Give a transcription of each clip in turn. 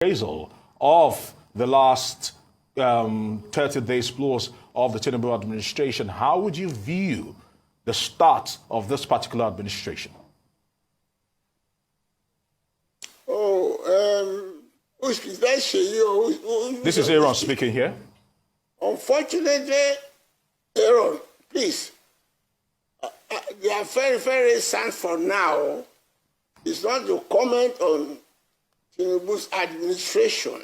appraisal of the last 30 days plus of the Tinubu administration, how would you view the start of this particular administration? This is Aaron speaking here. Unfortunately, Aaron, please, they are very, very sad for now. It's not to comment on Tinubu's administration,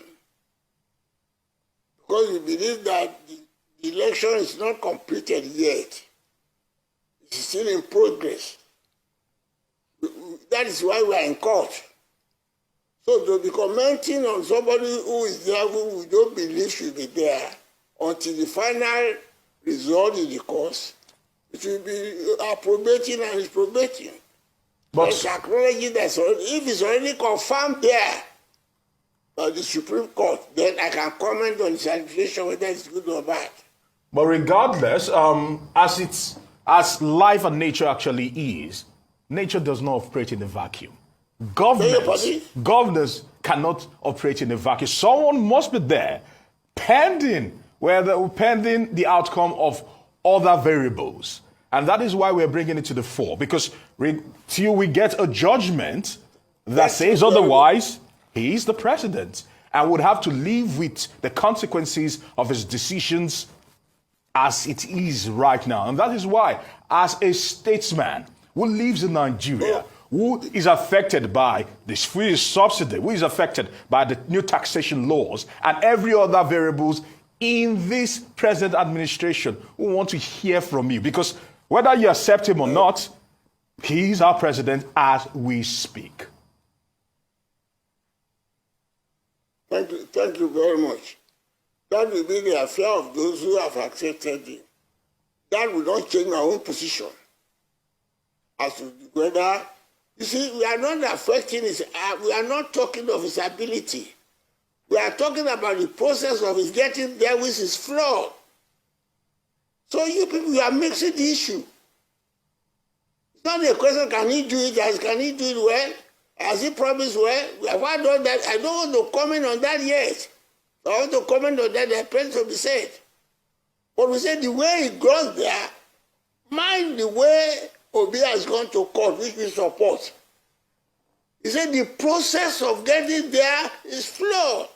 because we believe that the election is not completed yet. It's still in progress. That is why we are in court. So to be commenting on somebody who is there who we don't believe should be there until the final result in the course, it will be approbating and reprobating. But acknowledging that if it's already confirmed there by the Supreme Court, then I can comment on the administration whether it's good or bad. But regardless, as life and nature actually is, nature does not operate in a vacuum. Governors cannot operate in a vacuum. Someone must be there pending the outcome of other variables. And that is why we're bringing it to the fore. Because till we get a judgment that says otherwise, he is the president and would have to live with the consequences of his decisions as it is right now. And that is why, as a statesman who lives in Nigeria, who is affected by this free subsidy, who is affected by the new taxation laws and every other variables in this present administration, who want to hear from you. Because whether you accept him or not, he is our president as we speak. Thank you very much. That will be the affair of those who have accepted it. That will not change my own position as to whether. You see, we are not affecting his, we are not talking of his ability. We are talking about the process of his getting there, which is flawed. So you people, you are mixing the issue. It's not a question, can he do it, can he do it well? Has he promised well? We have not done that. I don't want to comment on that yet. I want to comment on that, there are plenty to be said. But we said the way he got there, mind the way Obi has gone to court, which we support. He said the process of getting there is flawed.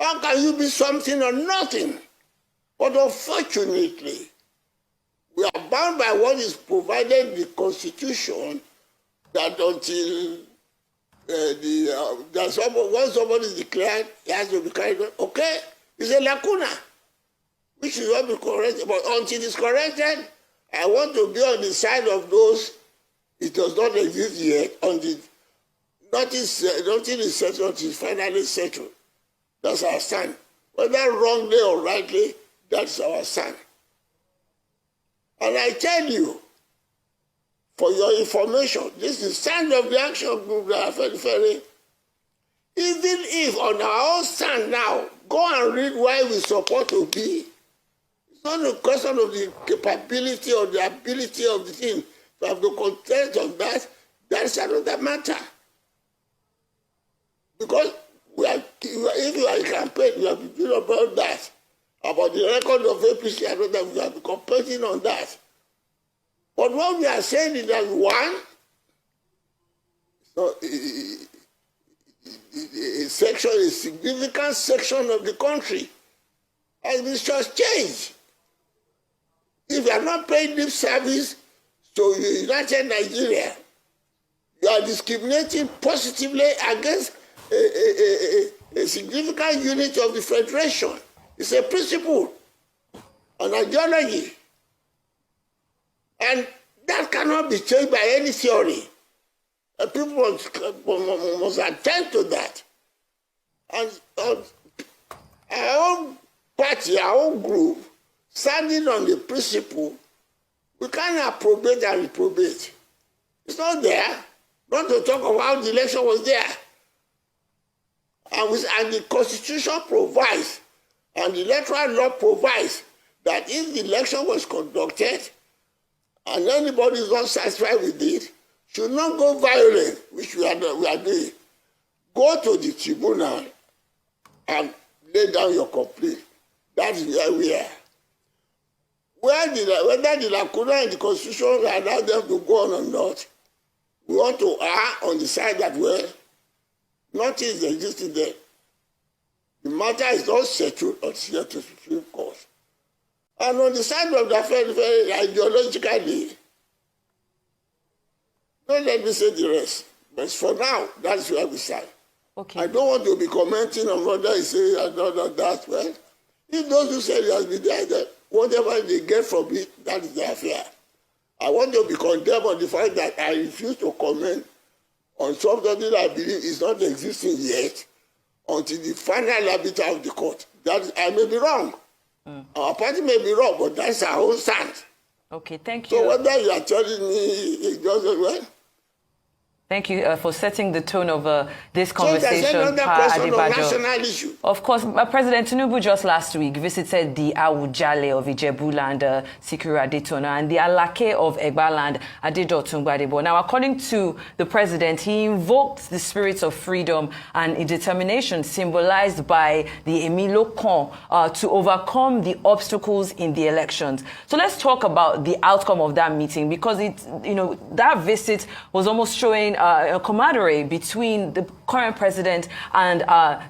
How can you be something or nothing? But unfortunately, we are bound by what is provided in the Constitution, that until once somebody is declared, he has to be carried on. Okay, it's a lacuna, which should not be corrected. But until it's corrected, I want to be on the side of those it does not exist yet, until nothing is settled until it's finally settled. That's our stand. Whether wrongly or rightly, that's our stand. And I tell you, for your information, this is the stand of the action group that are very, even if on our own stand now, go and read why we support Obi. It's not a question of the capability or the ability of the thing. To have the content of that, that's another matter. Because if you are in campaign, you have to do about that. About the record of APC, I know that we have to be competing on that. But what we are saying is that one, so a significant section of the country has been just changed. If you are not paying lip service to United Nigeria, you are discriminating positively against a significant unit of the Federation. It's a principle, an ideology. And that cannot be changed by any theory. And people must attend to that. And our own party, our own group, standing on the principle, we can't approbate and reprobate. It's not there. Not to talk of how the election was there. And the Constitution provides, and the electoral law provides, that if the election was conducted and anybody is not satisfied with it, should not go violent, which we are doing. go to the tribunal and lay down your complaint. That is where we are. Whether the lacuna in the Constitution allow them to go on or not, we want to err on the side that, well, nothing is existing there. The matter is not settled until the Supreme Court. And on the side of the very ideologically, don't let me say the rest. But for now, that's where we stand. Okay. I don't want to be commenting on what I say and all of that. Well, if those who say it has been there, then whatever they get from it, that is their affair. I want to be condemned on the fact that I refuse to comment on something that I believe is not existing yet until the final arbiter of the court. That I may be wrong. Our party may be wrong, but that's our own stand. Okay, thank you. So whether you are telling me it doesn't well. Thank you for setting the tone of this So conversation, there's another Pa question on Adebanjo. national issue. Of course, President Tinubu just last week visited the Awujale of Ijebuland, Sikura Adetona, and the Alake of Egbaland, Adedotun Gbadebo. Now, according to the president, he invoked the spirits of freedom and determination symbolized by the Emilo Kon to overcome the obstacles in the elections. So let's talk about the outcome of that meeting, because that visit was almost showing a camaraderie between the current president and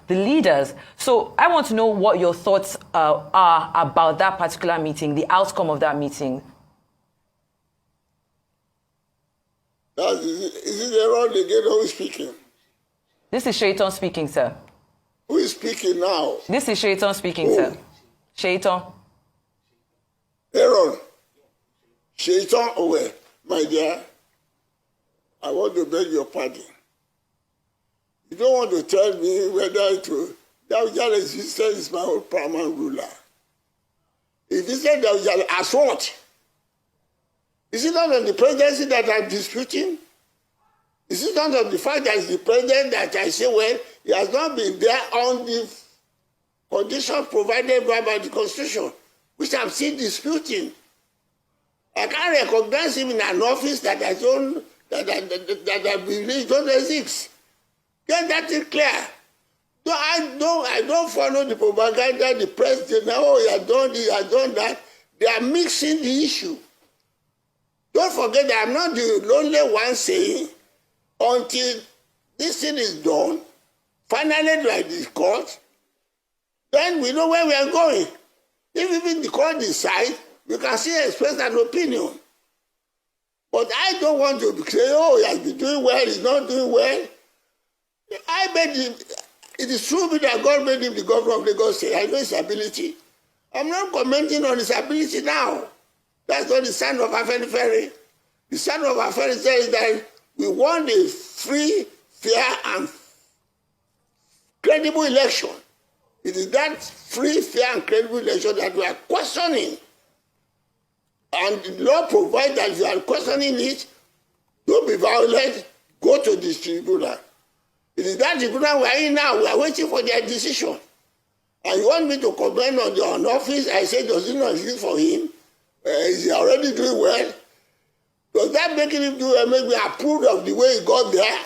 the leaders. So I want to know what your thoughts are about that particular meeting, the outcome of that meeting. Is it Aaron again who is speaking? This is Shaitan speaking, sir. Who is speaking now? This is Shaitan speaking, Who? sir. Shaitan. Aaron. Shaitan Owe, my dear. I want to beg your pardon. You don't want to tell me whether Dawjale existence is my own paramount ruler. If he said Dawjale as what? Is it not on the presidency that I'm disputing? Is it not on the fact that it's the president that I say, well, he has not been there on the condition provided by the Constitution, which I'm still disputing? I can't recognize him in an office that I don't that I believe don't exist. Get that thing clear. I don't follow the propaganda, the president, he has done this, he has done that. They are mixing the issue. Don't forget that I'm not the only one saying, until this thing is done, finally by the court, then we know where we are going. If even the court decides, we can still express an opinion. But I don't want to say, he has been doing well, he's not doing well. I made him, it is true that God made him the governor of Lagos State. I know his ability. I'm not commenting on his ability now. That's not the sign of Afenifere. The sign of Afenifere is that we want a free, fair, and credible election. It is that free, fair, and credible election that we are questioning. And the law provides that if you are questioning it, don't be violent, go to the tribunal. It is that tribunal we are in now. We are waiting for their decision. And you want me to comment on the office? I say, does it not exist for him? Is he already doing well? Does that make him do well, make me approve of the way he got there?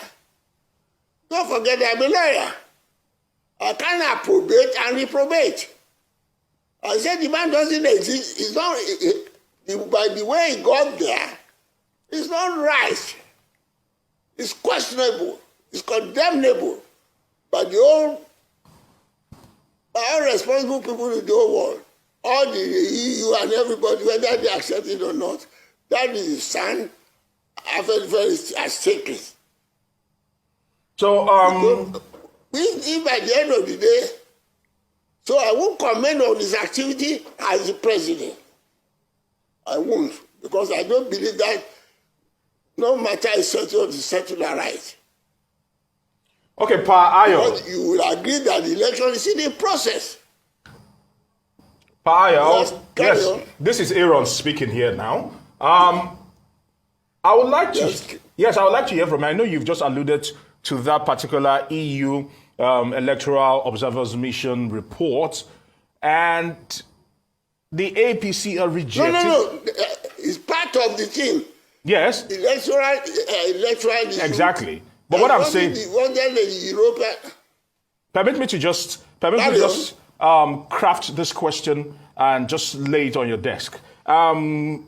Don't forget I'm a lawyer. I can't approbate and reprobate. I said the man doesn't exist. It's not... by the way he got there, it's not right. It's questionable. It's condemnable by all responsible people in the whole world, all the EU and everybody, whether they accept it or not. That is the sign Afenifere has taken. So, if by the end of the day, so I won't comment on his activity as the president. I won't, because I don't believe that no matter is settled, is settled right. okay, Pa Ayo. But you will agree that the election is in the process. Pa Ayo, Yes, carry on. this is Aaron speaking here now. I would like to, I would like to hear from you. I know you've just alluded to that particular EU Electoral Observers Mission report, and the APC are rejecting. No. It's part of the team. Yes. Electoral issue. Exactly. But what I'm saying, the European. permit me to just craft this question and just lay it on your desk. The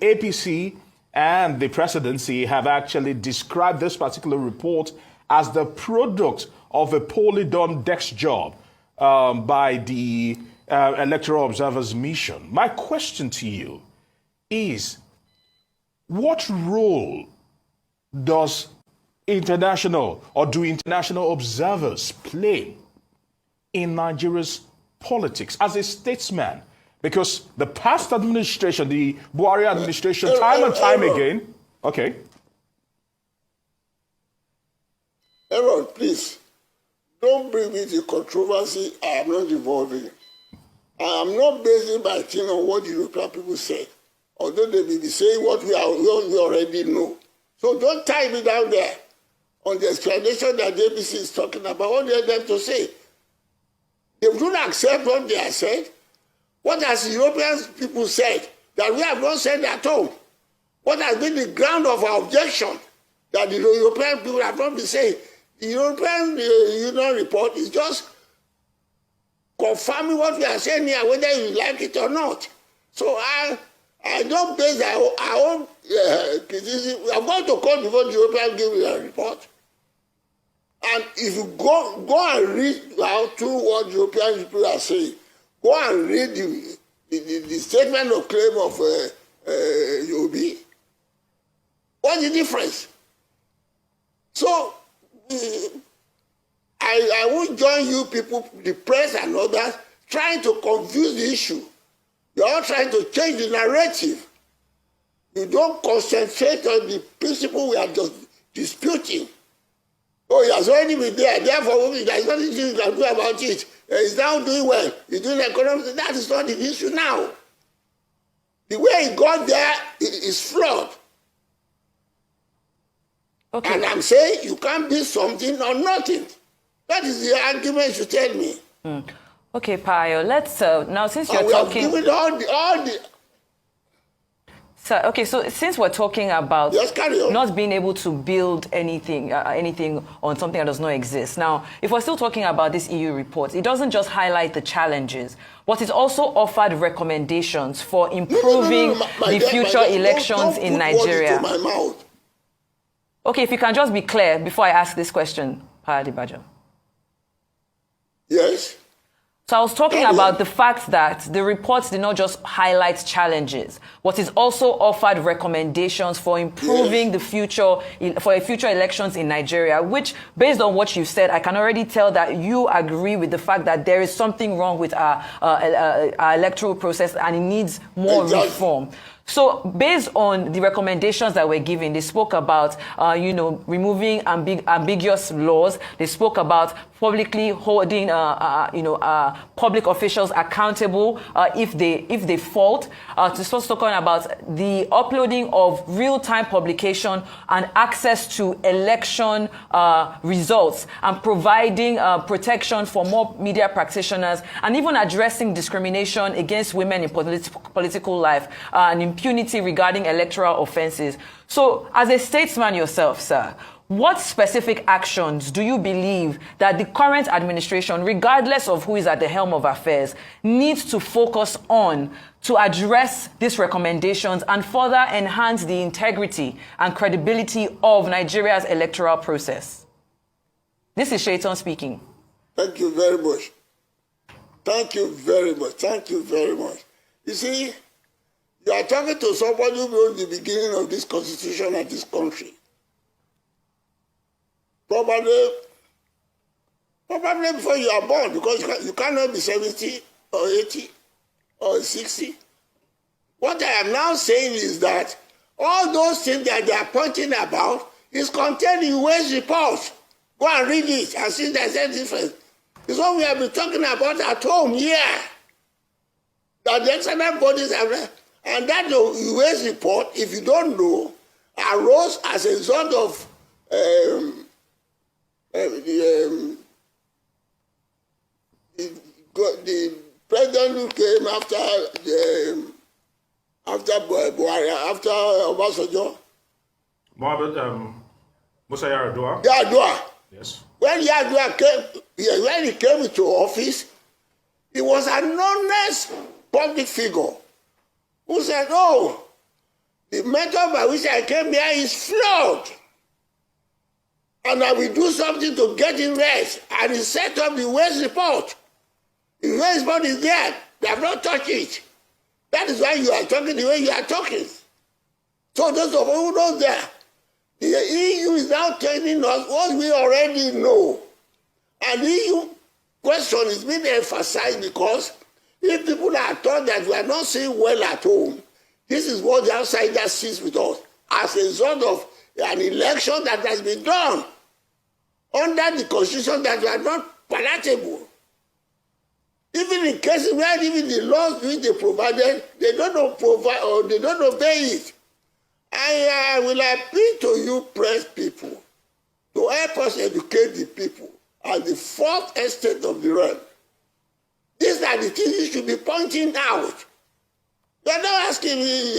APC and the presidency have actually described this particular report as the product of a poorly done desk job by the Electoral Observers Mission. My question to you is, what role does international or do international observers play in Nigeria's politics as a statesman? Because the past administration, the Buhari administration, time and time again. Okay. Aaron, please, don't bring me the controversy I am not involved in. I am not basing my thing on what the European people say, although they may be saying what we already know. So don't tie me down there on the explanation that the ABC is talking about. What do you want them to say? They don't accept what they have said. What has the European people said that we have not said at home? What has been the ground of our objection that the European people have not been saying? The European Union report is just confirming what we are saying here, whether you like it or not. So I don't base our own criticism. We are going to call before the European give a report. And if you go and read out through what European people are saying, go and read the statement of claim of Yobi. What's the difference? So I won't join you people, the press and others, trying to confuse the issue. You're all trying to change the narrative. You don't concentrate on the principle we are just disputing. Oh, he has already been there. Therefore, there is nothing you can do about it. He's now doing well. He's doing economics. That is not the issue now. The way he got there is flawed. Okay. And I'm saying you can't be something or nothing. That is the argument you tell me. Okay, Payo, let's now since you're talking. Have given all the So, okay, so since we're talking about not being able to build anything on something that does not exist. Now, if we're still talking about this EU report, it doesn't just highlight the challenges, but it also offered recommendations for improving the future elections in Nigeria. Okay, if you can just be clear before I ask this question, Adebanjo. Yes. So I was talking about the fact that the reports did not just highlight challenges, but it also offered recommendations for improving the future, for future elections in Nigeria, which, based on what you said, I can already tell that you agree with the fact that there is something wrong with our electoral process and it needs more reform. So based on the recommendations that were given, they spoke about, removing ambiguous laws. They spoke about publicly holding, public officials accountable if they fault. They also talking about the uploading of real-time publication and access to election results and providing protection for more media practitioners and even addressing discrimination against women in political life and impunity regarding electoral offenses. So, as a statesman yourself, sir, what specific actions do you believe that the current administration, regardless of who is at the helm of affairs, needs to focus on to address these recommendations and further enhance the integrity and credibility of Nigeria's electoral process? This is Shaitan speaking. Thank you very much. Thank you very much. Thank you very much. You see, you are talking to somebody who wrote the beginning of this constitution and this country. Probably before you are born, because you cannot be 70 or 80 or 60. What I am now saying is that all those things that they are pointing about is contained in Wade's report. Go and read it and see there's a difference. It's what we have been talking about at home here. That the excellent bodies have, and that the Wade's report, if you don't know, arose as a result of the president who came after Buhari, after Obasanjo. Musa Yar'Adua? Yar'Adua. Yes. When Yar'Adua when he came into office, he was an honest public figure who said, "Oh, the method by which I came here is flawed, and I will do something to get it right." And he set up the waste report. The waste report is there. They have not touched it. That is why you are talking the way you are talking. So those of you who know that, the EU is now telling us what we already know. And the EU question is being emphasized because if people are taught that we are not seeing well at home, this is what the outsider sees with us as a result of an election that has been done under the constitution that were not palatable. Even in cases where even the laws which they provided, they don't provide or they don't obey it. I will appeal to you, press people, to help us educate the people at the fourth estate of the realm. These are the things you should be pointing out. You are not asking me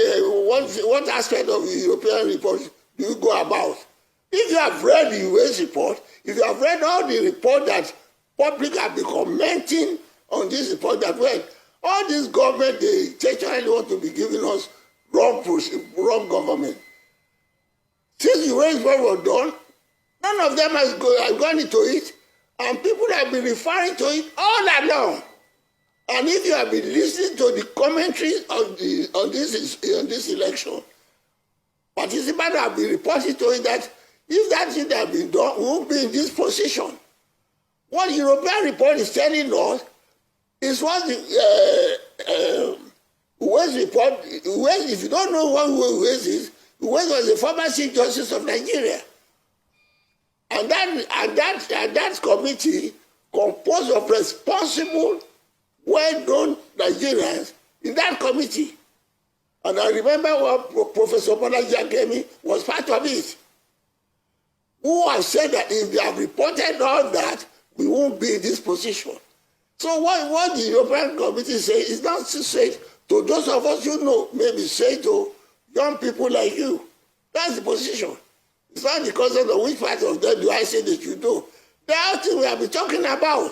what aspect of the European report do you go about. If you have read the US report, if you have read all the report that public have been commenting on this report, that well, all this government, they intentionally want to be giving us wrong government. Since the US report was done, none of them has gone into it, and people have been referring to it all along. And if you have been listening to the commentaries on this election, participants have been reporting to it that if that thing had been done, we won't be in this position. What the European report is telling us is what the West report. West, if you don't know what West is, West was the former Chief Justice of Nigeria, and that committee composed of responsible, well-known Nigerians in that committee. And I remember what Professor Bola was part of it, who have said that if they have reported all that, we won't be in this position. So what the European Committee says is not to say to those of us you know, maybe say to young people like you. That's the position. It's not the concept of which part of them do I say that you do. The other thing we have been talking about.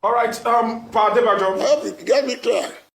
All right, Pa Adebanjo. I hope it get me clear.